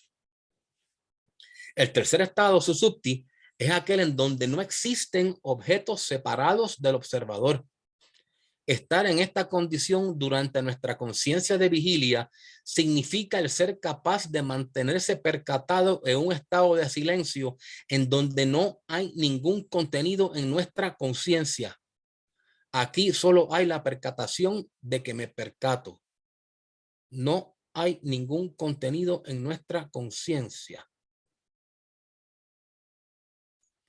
El tercer estado, susupti, es aquel en donde no existen objetos separados del observador. Estar en esta condición durante nuestra conciencia de vigilia significa el ser capaz de mantenerse percatado en un estado de silencio en donde no hay ningún contenido en nuestra conciencia. Aquí solo hay la percatación de que me percato. No hay ningún contenido en nuestra conciencia.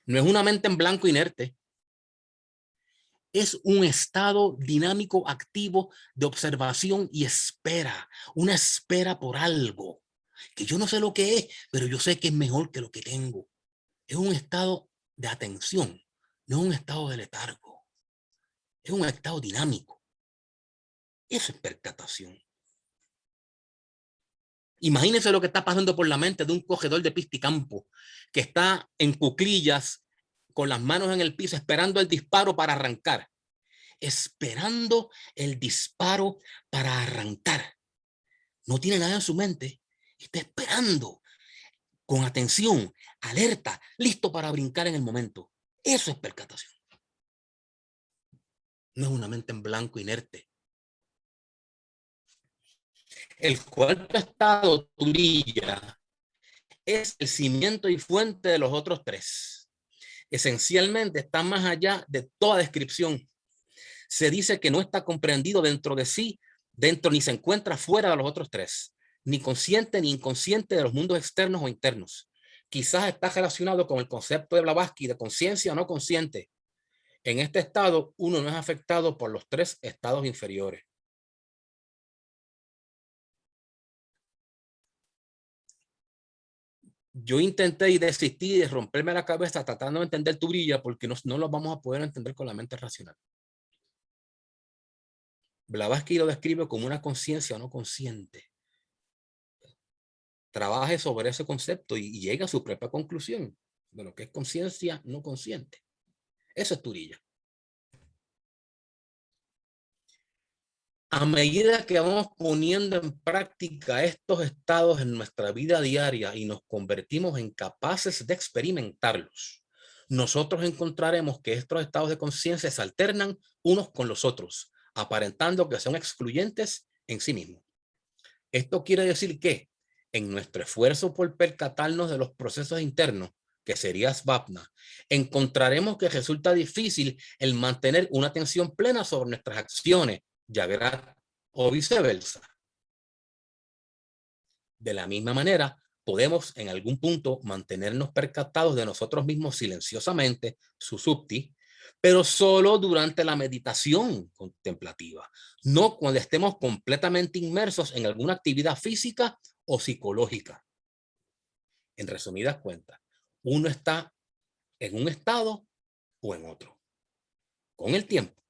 No es una mente en blanco inerte, Es un estado dinámico, activo de observación y espera, una espera por algo que yo no sé lo que es, pero yo sé que es mejor que lo que tengo. Es un estado de atención, no es un estado de letargo, es un estado dinámico. Eso es percatación. Imagínense lo que está pasando por la mente de un cogedor de pisticampo que está en cuclillas con las manos en el piso esperando el disparo para arrancar. Esperando el disparo para arrancar. No tiene nada en su mente. Está esperando con atención, alerta, listo para brincar en el momento. Eso es percatación. No es una mente en blanco inerte. El cuarto estado, Turiya, es el cimiento y fuente de los otros tres. Esencialmente está más allá de toda descripción. Se dice que no está comprendido dentro de sí, dentro ni se encuentra fuera de los otros tres, ni consciente ni inconsciente de los mundos externos o internos. Quizás está relacionado con el concepto de Blavatsky de conciencia o no consciente. En este estado, uno no es afectado por los tres estados inferiores. Yo intenté y desistí de romperme la cabeza tratando de entender Turiya porque no lo vamos a poder entender con la mente racional. Blavatsky lo describe como una conciencia no consciente. Trabaje sobre ese concepto y llega a su propia conclusión de lo que es conciencia no consciente. Eso es Turiya. A medida que vamos poniendo en práctica estos estados en nuestra vida diaria y nos convertimos en capaces de experimentarlos, nosotros encontraremos que estos estados de conciencia se alternan unos con los otros, aparentando que son excluyentes en sí mismos. Esto quiere decir que en nuestro esfuerzo por percatarnos de los procesos internos, que sería Svapna, encontraremos que resulta difícil el mantener una atención plena sobre nuestras acciones, Jagrat o viceversa. De la misma manera, podemos en algún punto mantenernos percatados de nosotros mismos silenciosamente, susupti, pero solo durante la meditación contemplativa, no cuando estemos completamente inmersos en alguna actividad física o psicológica. En resumidas cuentas, uno está en un estado o en otro. Con el tiempo,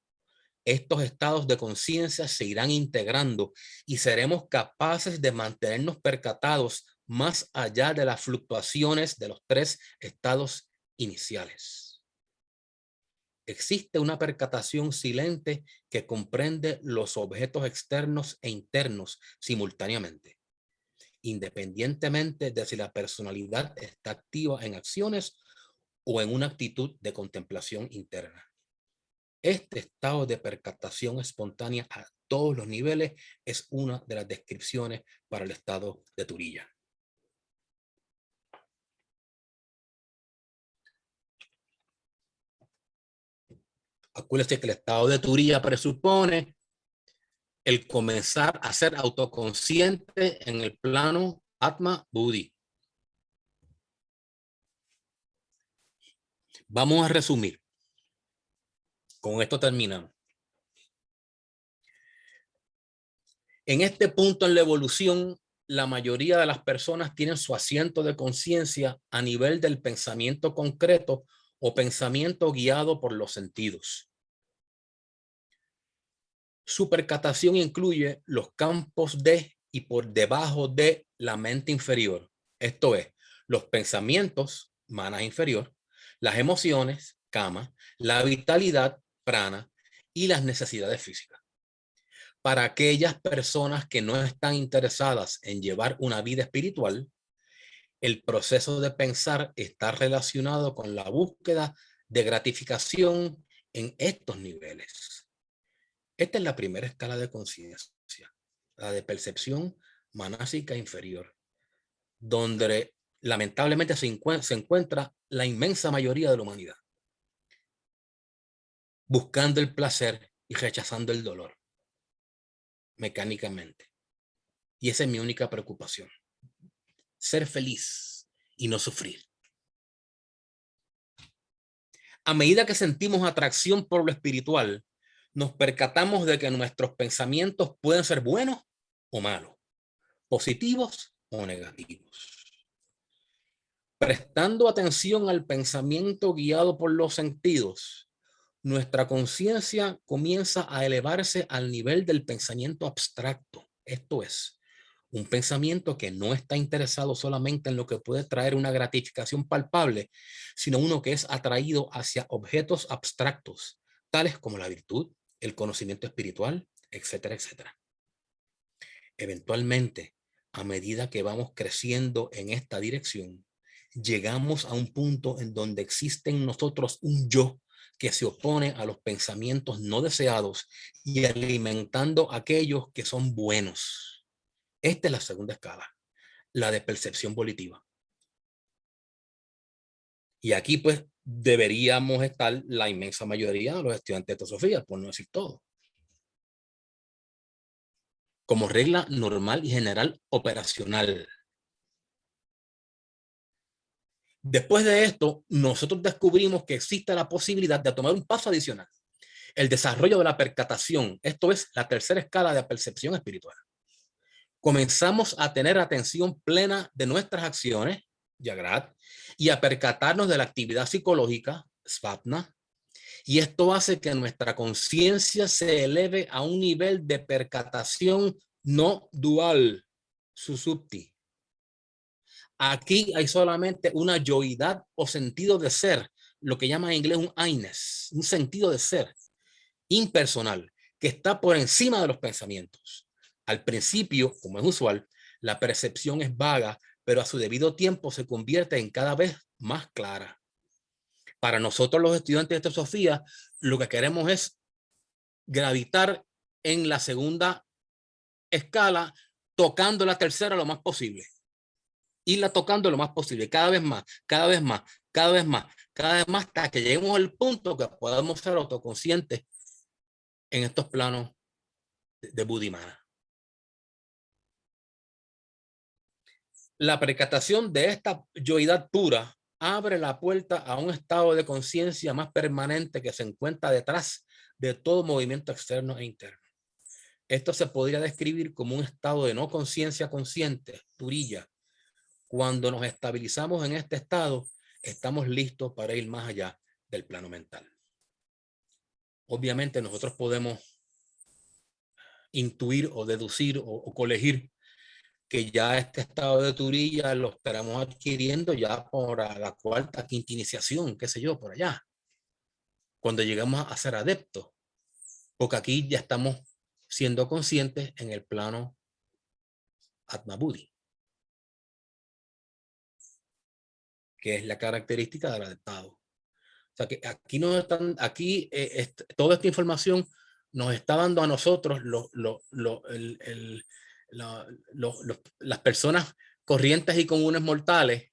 estos estados de conciencia se irán integrando y seremos capaces de mantenernos percatados más allá de las fluctuaciones de los tres estados iniciales. Existe una percatación silente que comprende los objetos externos e internos simultáneamente, independientemente de si la personalidad está activa en acciones o en una actitud de contemplación interna. Este estado de percatación espontánea a todos los niveles es una de las descripciones para el estado de Turiya. Acuérdense que el estado de Turiya presupone el comenzar a ser autoconsciente en el plano Atma Buddhi. Vamos a resumir. Con esto terminamos. En este punto en la evolución, la mayoría de las personas tienen su asiento de conciencia a nivel del pensamiento concreto o pensamiento guiado por los sentidos. Su percatación incluye los campos de y por debajo de la mente inferior. Esto es, los pensamientos, mana inferior, las emociones, kama, la vitalidad, prana, y las necesidades físicas. Para aquellas personas que no están interesadas en llevar una vida espiritual, el proceso de pensar está relacionado con la búsqueda de gratificación en estos niveles. Esta es la primera escala de conciencia, la de percepción manásica inferior, donde lamentablemente se encuentra la inmensa mayoría de la humanidad, buscando el placer y rechazando el dolor mecánicamente. Y esa es mi única preocupación. Ser feliz y no sufrir. A medida que sentimos atracción por lo espiritual, nos percatamos de que nuestros pensamientos pueden ser buenos o malos, positivos o negativos. Prestando atención al pensamiento guiado por los sentidos, nuestra conciencia comienza a elevarse al nivel del pensamiento abstracto. Esto es, un pensamiento que no está interesado solamente en lo que puede traer una gratificación palpable, sino uno que es atraído hacia objetos abstractos, tales como la virtud, el conocimiento espiritual, etcétera, etcétera. Eventualmente, a medida que vamos creciendo en esta dirección, llegamos a un punto en donde existe en nosotros un yo que se opone a los pensamientos no deseados y alimentando aquellos que son buenos. Esta es la segunda escala, la de percepción volitiva. Y aquí pues deberíamos estar la inmensa mayoría de los estudiantes de teosofía, por no decir todo. Como regla normal y general operacional. Después de esto, nosotros descubrimos que existe la posibilidad de tomar un paso adicional. El desarrollo de la percatación, esto es la tercera escala de percepción espiritual. Comenzamos a tener atención plena de nuestras acciones, Yagrat, y a percatarnos de la actividad psicológica, Svapna, y esto hace que nuestra conciencia se eleve a un nivel de percatación no dual, Susupti. Aquí hay solamente una yoidad o sentido de ser, lo que llama en inglés un I-ness, un sentido de ser impersonal, que está por encima de los pensamientos. Al principio, como es usual, la percepción es vaga, pero a su debido tiempo se convierte en cada vez más clara. Para nosotros los estudiantes de teosofía, lo que queremos es gravitar en la segunda escala, tocando la tercera lo más posible. Irla tocando lo más posible, cada vez más, cada vez más, cada vez más, cada vez más, hasta que lleguemos al punto que podamos ser autoconscientes en estos planos de Buddhimana. La percatación de esta yoidad pura abre la puerta a un estado de conciencia más permanente que se encuentra detrás de todo movimiento externo e interno. Esto se podría describir como un estado de no conciencia consciente, turilla. Cuando nos estabilizamos en este estado, estamos listos para ir más allá del plano mental. Obviamente nosotros podemos intuir o deducir o colegir que ya este estado de turilla lo esperamos adquiriendo ya por la cuarta, quinta iniciación, qué sé yo, por allá. Cuando llegamos a ser adeptos, porque aquí ya estamos siendo conscientes en el plano Atma Buddhi, que es la característica del adeptado. O sea que aquí nos están, aquí toda esta información nos está dando a nosotros las personas corrientes y comunes mortales,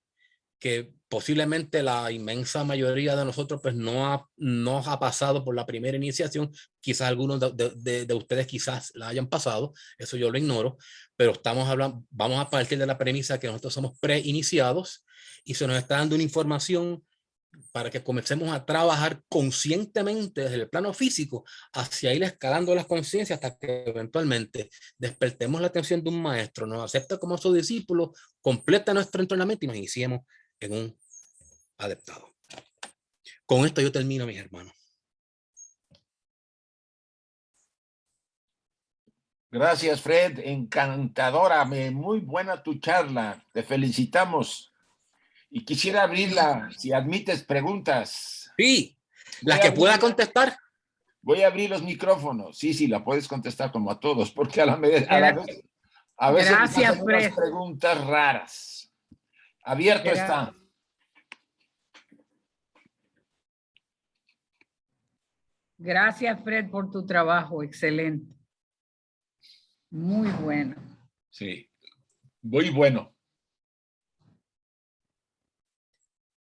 que posiblemente la inmensa mayoría de nosotros pues no ha pasado por la primera iniciación. Quizás algunos de ustedes quizás la hayan pasado, eso yo lo ignoro, pero estamos hablando, vamos a partir de la premisa que nosotros somos preiniciados y se nos está dando una información para que comencemos a trabajar conscientemente desde el plano físico hacia ir escalando las conciencias hasta que eventualmente despertemos la atención de un maestro, nos acepte como su discípulo, completa nuestro entrenamiento y nos iniciemos en un adeptado. Con esto yo termino, mis hermanos. Gracias, Fred. Encantadora, muy buena tu charla. Te felicitamos. Y quisiera abrirla, si admites preguntas. Sí, las que pueda contestar. Voy a abrir los micrófonos. Sí, la puedes contestar como a todos, porque a veces gracias, hacen unas preguntas raras. Abierto está. Gracias, Fred, por tu trabajo. Excelente. Muy bueno. Sí, muy bueno.